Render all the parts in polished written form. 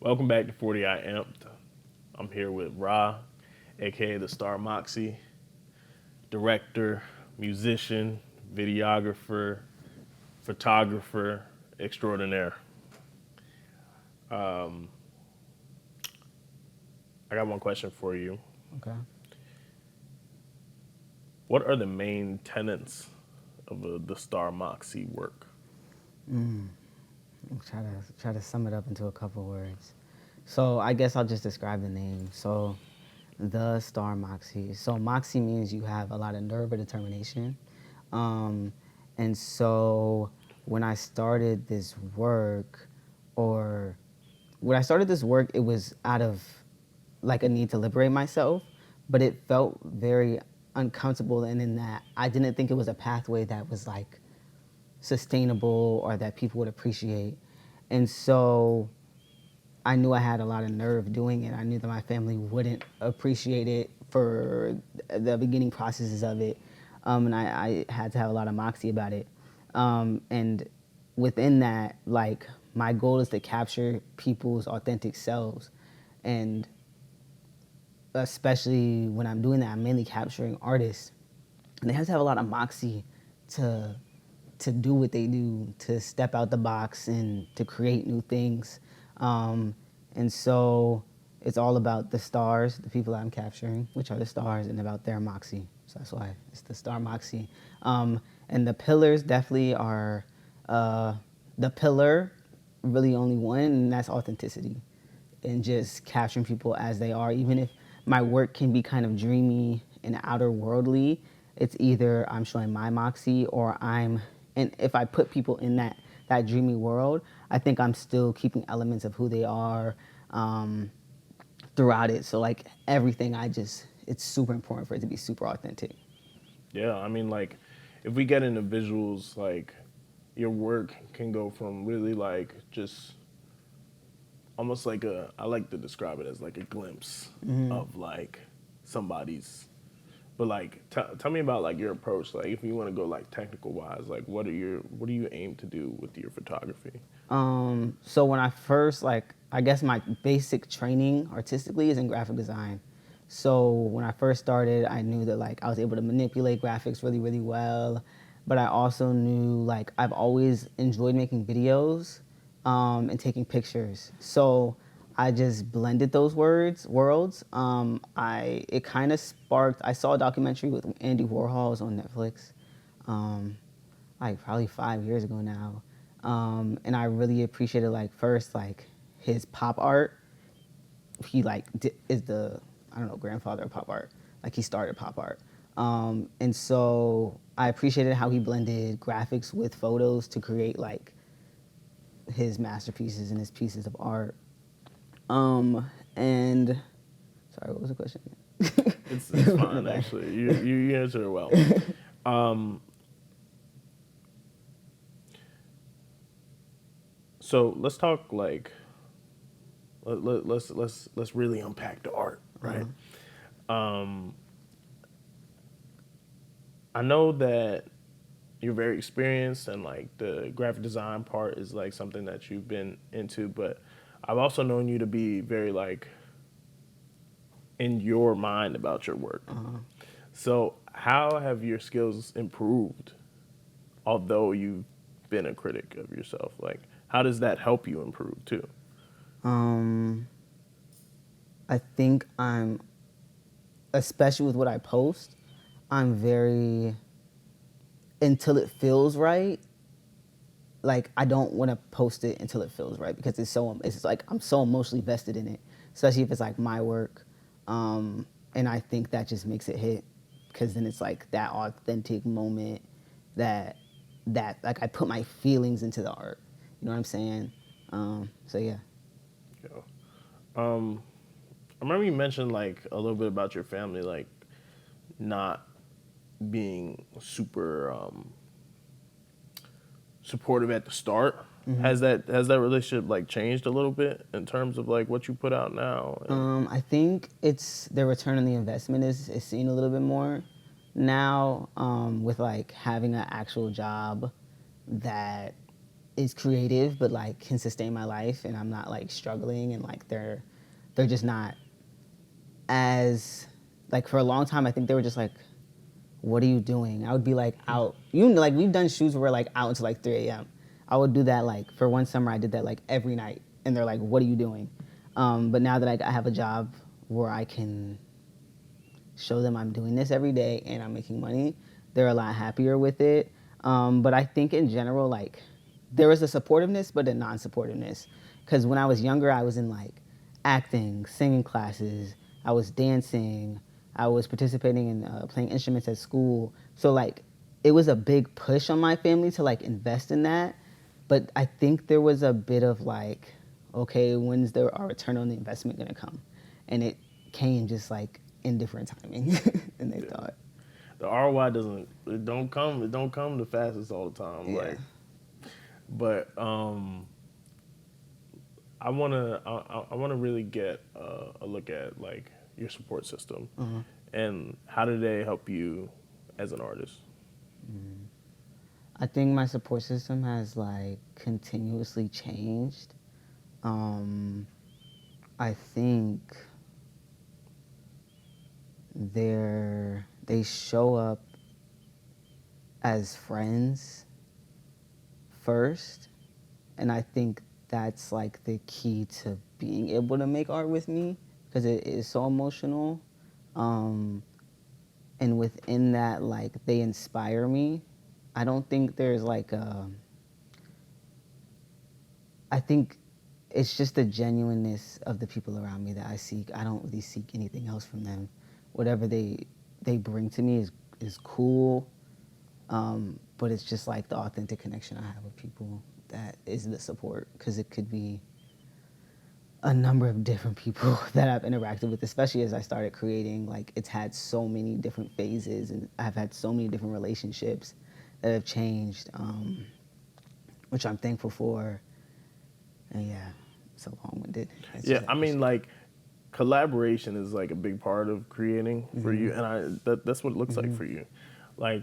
Welcome back to 40 I Amped. I'm here with Ra, aka the Star Moxie, director, musician, videographer, photographer extraordinaire. Um, I got one question for you. Okay. What are the main tenets of the Star Moxie work? I'll try to sum it up into a couple words. So I guess I'll just describe the name. So the Star Moxie. So Moxie means you have a lot of nerve or determination. Um, and so when I started this work, or when I started this work, it was out of like a need to liberate myself, but it felt very uncomfortable. And in that, I didn't think it was a pathway that was like sustainable or that people would appreciate. And so I knew I had a lot of nerve doing it. I knew that my family wouldn't appreciate it for the beginning processes of it. And I had to have a lot of moxie about it. And within that, like, my goal is to capture people's authentic selves. And especially when I'm doing that, I'm mainly capturing artists. And they have to have a lot of moxie to do what they do, to step out the box and to create new things. And so it's all about the stars, the people that I'm capturing, which are the stars, and about their moxie. So that's why it's the Star Moxie. And the pillars definitely are the pillar, really only one, and that's authenticity and just capturing people as they are. Even if my work can be kind of dreamy and outer worldly, it's either I'm showing my moxie or and if I put people in that dreamy world, I think I'm still keeping elements of who they are throughout it. So like everything, it's super important for it to be super authentic. Yeah, I mean, like, if we get into visuals, like, your work can go from really, like, just almost like I like to describe it as like a glimpse of, like, somebody's. But, like, tell me about, like, your approach. Like, if you want to go, like, technical wise, like, what do you aim to do with your photography? So when I first, like, I guess my basic training artistically is in graphic design. So when I first started, I knew that like I was able to manipulate graphics really, really well. But I also knew like I've always enjoyed making videos and taking pictures. So I just blended those worlds. It kind of sparked. I saw a documentary with Andy Warhol. It was on Netflix. Um, like probably 5 years ago now. And I really appreciated like first like his pop art. He like is the, I don't know, grandfather of pop art. Like he started pop art. And so I appreciated how he blended graphics with photos to create like his masterpieces and his pieces of art. And sorry, what was the question? It's fine actually. You answer it well. Um, so let's talk like let's really unpack the art, right? Um, I know that you're very experienced and like the graphic design part is like something that you've been into, but I've also known you to be very like in your mind about your work. So how have your skills improved although you've been a critic of yourself? Like how does that help you improve too? Um, I think especially with what I post, I'm very, until it feels right. Like I don't want to post it until it feels right because it's like I'm so emotionally vested in it, especially if it's like my work, and I think that just makes it hit because then it's like that authentic moment that like I put my feelings into the art. You know what I'm saying? So yeah. Yeah. Um, I remember you mentioned like a little bit about your family, like not being super supportive at the start. Has that relationship like changed a little bit in terms of like what you put out now? And I think it's the return on the investment is seen a little bit more now with like having an actual job that is creative but like can sustain my life, and I'm not like struggling, and like they're just not as like for a long time. I think they were just like, what are you doing? I would be like out, like we've done shoots where we're like out until like 3 a.m. I would do that like for one summer. I did that like every night, and they're like, what are you doing? But now that I have a job where I can show them I'm doing this every day and I'm making money, they're a lot happier with it. But I think in general, like there is a supportiveness, but a non-supportiveness. Because when I was younger, I was in like acting, singing classes, I was dancing, I was participating in playing instruments at school. So like it was a big push on my family to like invest in that. But I think there was a bit of like, okay, when's our return on the investment gonna come? And it came just like in different timing than they thought. The ROI doesn't it don't come the fastest all the time. Yeah. Like, but I wanna really get a look at like your support system, and how do they help you as an artist? I think my support system has like continuously changed. Um, I think they show up as friends first, and I think that's like the key to being able to make art with me because it is so emotional. Um, and within that, like they inspire me. I don't think there's like a. I think it's just the genuineness of the people around me that I seek. I don't really seek anything else from them. Whatever they bring to me is cool, but it's just like the authentic connection I have with people that is the support, because it could be a number of different people that I've interacted with, especially as I started creating. Like it's had so many different phases, and I've had so many different relationships that have changed, which I'm thankful for. And yeah, so long-winded. Yeah, I mean, like collaboration is like a big part of creating for you, and that's what it looks like for you. Like,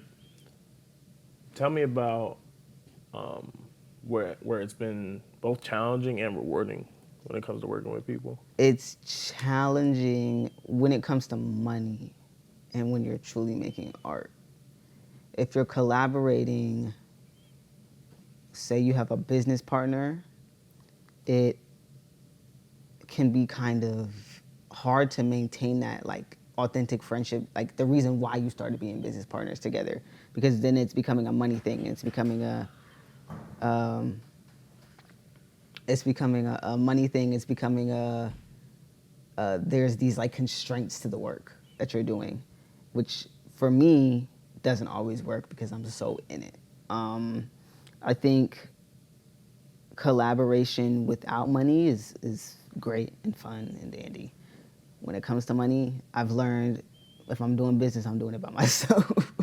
tell me about where it's been both challenging and rewarding when it comes to working with people. It's challenging when it comes to money and when you're truly making art. If you're collaborating, say you have a business partner, it can be kind of hard to maintain that like authentic friendship, like the reason why you started being business partners together, because then it's becoming a money thing. Um, it's becoming a money thing. It's becoming there's these like constraints to the work that you're doing, which for me doesn't always work because I'm so in it. I think collaboration without money is great and fun and dandy. When it comes to money, I've learned if I'm doing business, I'm doing it by myself.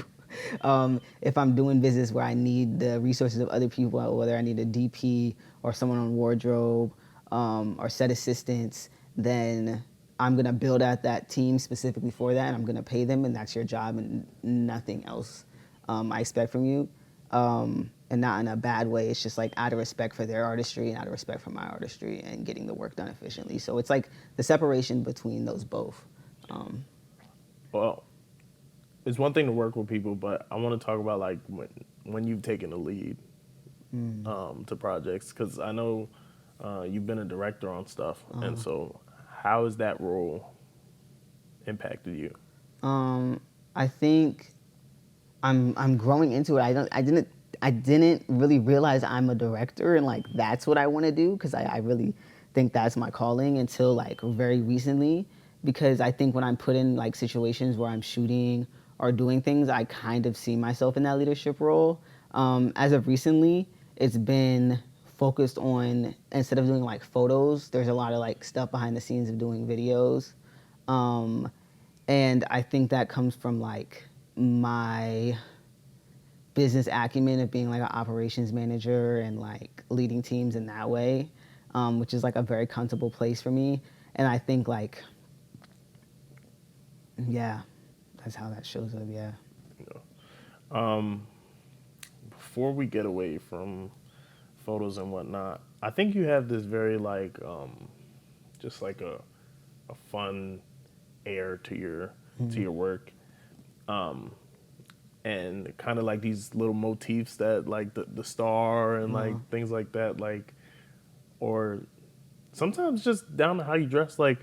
If I'm doing business where I need the resources of other people, whether I need a DP or someone on wardrobe or set assistants, then I'm gonna build out that team specifically for that, and I'm gonna pay them, and that's your job, and nothing else I expect from you. And not in a bad way. It's just like out of respect for their artistry and out of respect for my artistry and getting the work done efficiently. So it's like the separation between those both. Well, it's one thing to work with people, but I want to talk about like when you've taken the lead to projects, because I know you've been a director on stuff, and so how has that role impacted you? I think I'm growing into it. I didn't really realize I'm a director and like that's what I want to do, because I really think that's my calling until like very recently, because I think when I'm put in like situations where I'm shooting or doing things, I kind of see myself in that leadership role. As of recently, it's been focused on, instead of doing like photos, there's a lot of like stuff behind the scenes of doing videos. And I think that comes from like my business acumen of being like an operations manager and like leading teams in that way, which is like a very comfortable place for me. And I think like, yeah, that's how that shows up. Yeah. You know, before we get away from photos and whatnot, I think you have this very like just like a fun air to your work, and kind of like these little motifs that like the star and like things like that, like, or sometimes just down to how you dress, like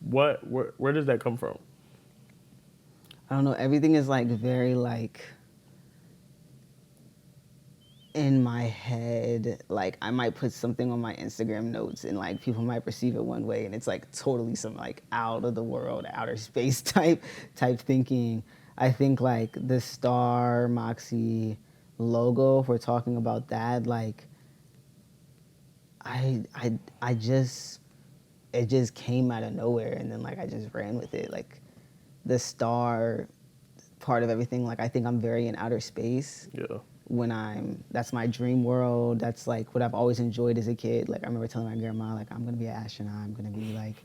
where does that come from? I don't know. Everything is like very like in my head. Like I might put something on my Instagram notes and like people might perceive it one way and it's like totally some like out of the world, outer space type thinking. I think like the Star Moxie logo, if we're talking about that, like I just it just came out of nowhere and then like I just ran with it. Like the star part of everything, like I think I'm very in outer space. Yeah. That's my dream world. That's like what I've always enjoyed as a kid. Like I remember telling my grandma, like I'm gonna be an astronaut. I'm gonna be like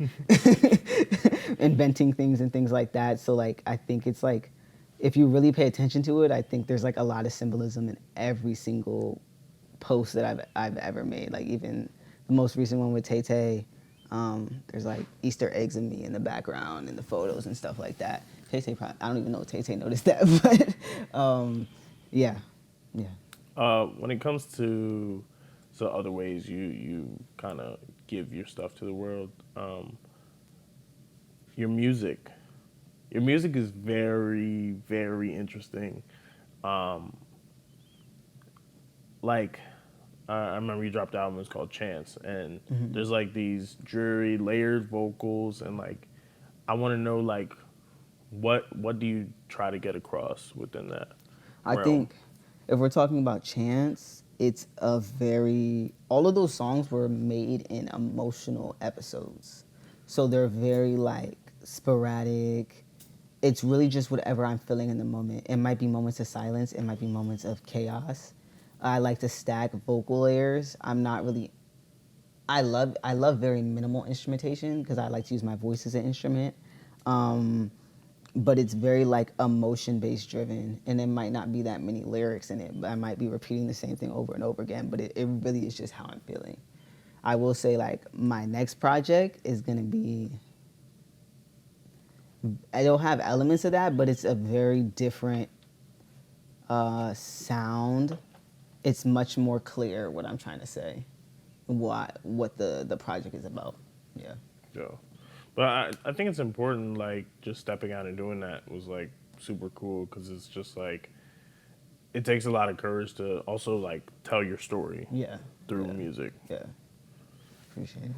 inventing things and things like that. So like I think it's like if you really pay attention to it, I think there's like a lot of symbolism in every single post that I've ever made. Like even the most recent one with Tay Tay, there's like Easter eggs of me in the background and the photos and stuff like that. Tay Tay, I don't even know if Tay Tay noticed that, but yeah, yeah. When it comes to other ways you kind of give your stuff to the world, your music, your music is very very interesting. Um, like I remember you dropped the album. It's called Chance, and there's like these dreary layered vocals, and like I want to know like what do you try to get across within that I realm? think if we're talking about Chance, it's a very all of those songs were made in emotional episodes. So they're very like sporadic. It's really just whatever I'm feeling in the moment. It might be moments of silence, it might be moments of chaos. I like to stack vocal layers. I'm not really I love very minimal instrumentation because I like to use my voice as an instrument. Um, but it's very like emotion based driven and there might not be that many lyrics in it, but I might be repeating the same thing over and over again, but it really is just how I'm feeling. I will say like my next project is gonna be it'll have elements of that, but it's a very different sound. It's much more clear what I'm trying to say, what the project is about. Yeah. Yeah. But I think it's important, like, just stepping out and doing that was, like, super cool because it's just, like, it takes a lot of courage to also, like, tell your story Yeah. through Yeah. music. Yeah. Appreciate it.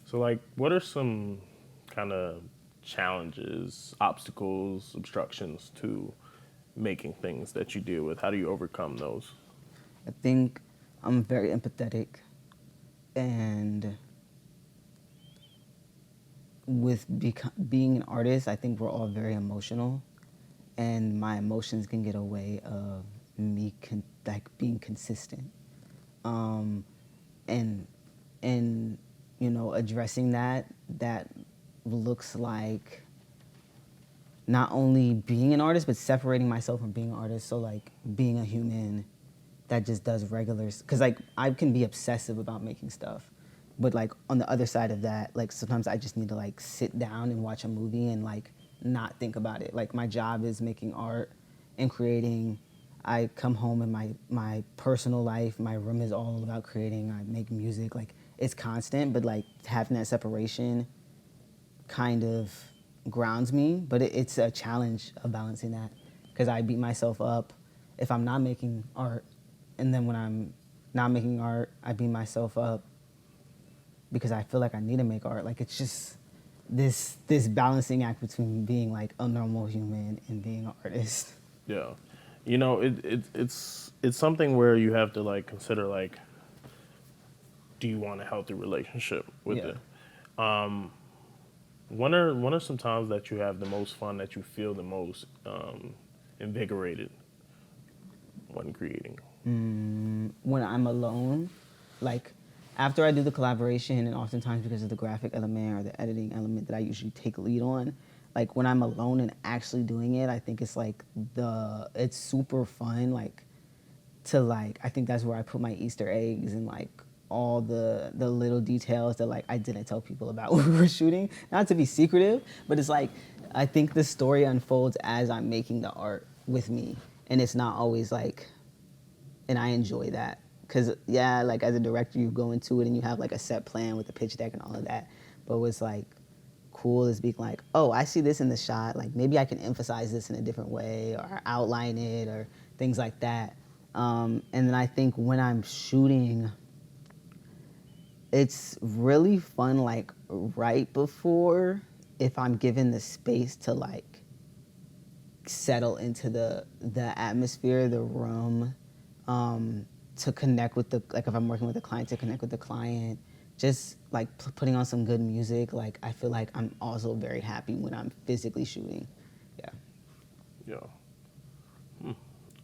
So, like, what are some kind of challenges, obstacles, obstructions to making things that you deal with? How do you overcome those? I think I'm very empathetic, and with being an artist, I think we're all very emotional, and my emotions can get away of me like being consistent, um, and and you know addressing that looks like not only being an artist but separating myself from being an artist. So like being a human that just does regulars, because like I can be obsessive about making stuff, but like on the other side of that, like sometimes I just need to like sit down and watch a movie and like not think about it. Like my job is making art and creating. I come home in my personal life, my room is all about creating. I make music, like it's constant, but like having that separation kind of grounds me, but it's a challenge of balancing that because I beat myself up if I'm not making art, and then when I'm not making art, I beat myself up because I feel like I need to make art. Like it's just this balancing act between being like a normal human and being an artist. Yeah. You know, it's something where you have to, like, consider, like, do you want a healthy relationship with Yeah. it? When are some times that you have the most fun, that you feel the most invigorated when creating? When I'm alone, like after I do the collaboration, and oftentimes because of the graphic element or the editing element that I usually take lead on, like when I'm alone and actually doing it, I think it's like it's super fun, like to like I think that's where I put my Easter eggs and like all the little details that like I didn't tell people about when we were shooting. Not to be secretive, but it's like I think the story unfolds as I'm making the art with me, and it's not always like, and I enjoy that because yeah, like as a director, you go into it and you have like a set plan with the pitch deck and all of that, but what's like cool is being like, oh, I see this in the shot, like maybe I can emphasize this in a different way or outline it or things like that. And then I think when I'm shooting, it's really fun like right before, if I'm given the space to like settle into the atmosphere, the room, to connect with the, like if I'm working with a client, to connect with the client, just like putting on some good music. Like I feel like I'm also very happy when I'm physically shooting. Yeah. Yeah.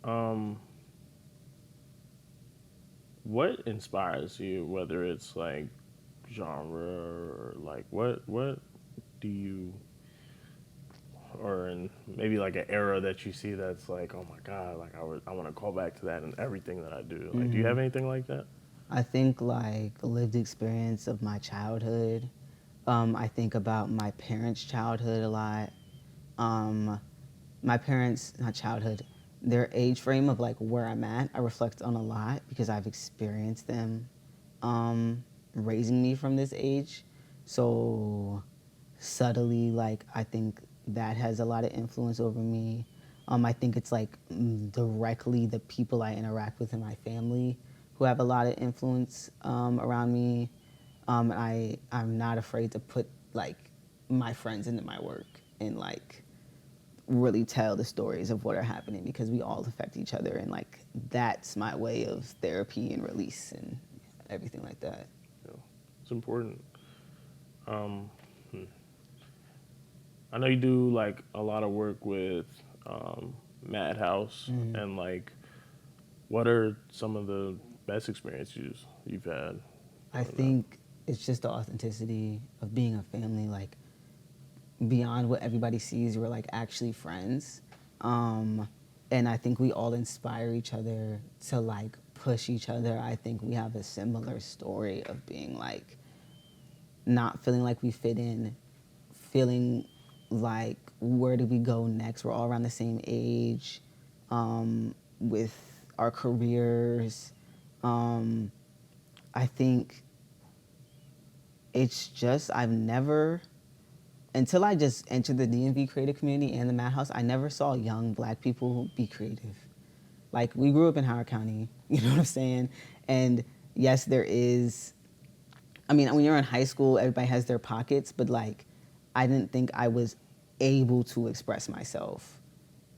Um, what inspires you? Whether it's like genre or like what do you, or in maybe like an era that you see that's like, oh my god, like I want to call back to that in everything that I do. Like, do you have anything like that? I think like lived experience of my childhood. I think about my parents' childhood a lot. Um, my parents, not childhood, their age frame of like where I'm at, I reflect on a lot because I've experienced them raising me from this age. So subtly, like I think that has a lot of influence over me. I think it's like directly the people I interact with in my family who have a lot of influence around me. I'm not afraid to put like my friends into my work and like really tell the stories of what are happening because we all affect each other, and like that's my way of therapy and release and everything like that. Yeah, it's important. Um, I know you do like a lot of work with Madhouse, and like, what are some of the best experiences you've had I doing that? think it's just the authenticity of being a family, like beyond what everybody sees, we're like actually friends. Um, and I think we all inspire each other to like push each other. I think we have a similar story of being like not feeling like we fit in, feeling like where do we go next? We're all around the same age, with our careers. Um, I think it's just I've never, until I just entered the DMV creative community and the Madhouse, I never saw young black people be creative. Like we grew up in Howard County, you know what I'm saying? And yes, there is, I mean, when you're in high school, everybody has their pockets, but like, I didn't think I was able to express myself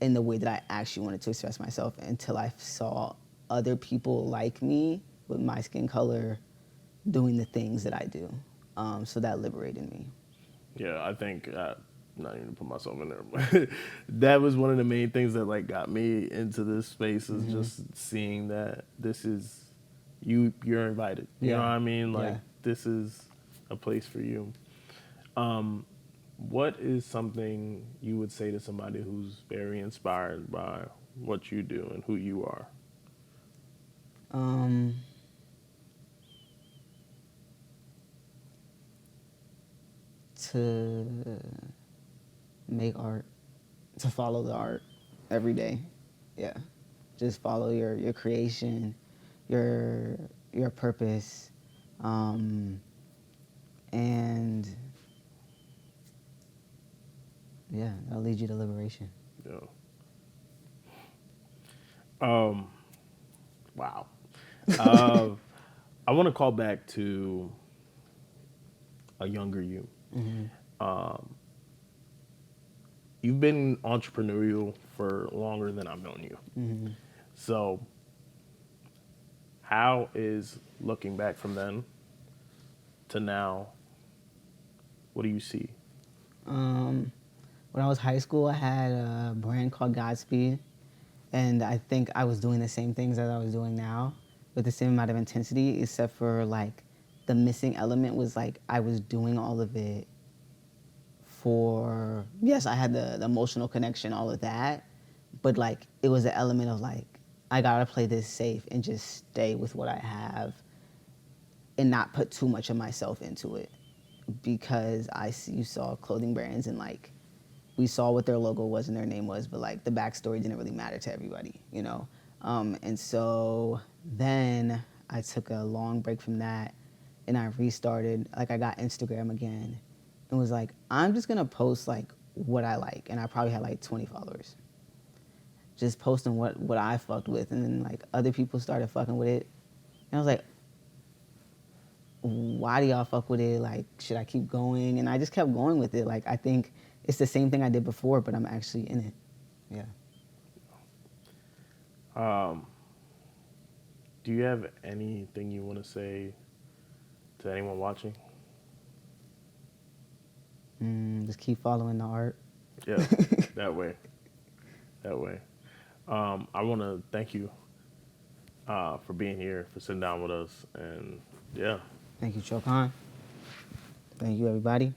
in the way that I actually wanted to express myself until I saw other people like me with my skin color doing the things that I do. So that liberated me. Yeah, I think not even to put myself in there, but that was one of the main things that like got me into this space is just seeing that this is you're invited. You know what Yeah, I mean? Like yeah. this is a place for you. Um, what is something you would say to somebody who's very inspired by what you do and who you are? Um, to make art, to follow the art every day. Yeah. Just follow your creation, your your purpose, and yeah, that'll lead you to liberation. Yeah. Um, wow. Uh, I want to call back to a younger you. Um, you've been entrepreneurial for longer than I've known you. So, how is looking back from then to now? What do you see? Um, when I was high school, I had a brand called Godspeed, And I think I was doing the same things as I was doing now with the same amount of intensity, except for like the missing element was like I was doing all of it for, yes, I had the emotional connection, all of that, but like it was an element of like, I gotta play this safe and just stay with what I have and not put too much of myself into it because you saw clothing brands and like we saw what their logo was and their name was, but like the backstory didn't really matter to everybody, you know? And so then I took a long break from that and I restarted, like I got Instagram again and was like, I'm just gonna post like what I like. And I probably had like 20 followers. Just posting what I fucked with. And then like other people started fucking with it. And I was like, why do y'all fuck with it? Like, should I keep going? And I just kept going with it. Like, I think it's the same thing I did before, but I'm actually in it. Yeah. Do you have anything you want to say to anyone watching? Just keep following the art. Yeah, that way. That way. I want to thank you for being here, for sitting down with us, and yeah. Thank you, Chokan. Thank you, everybody.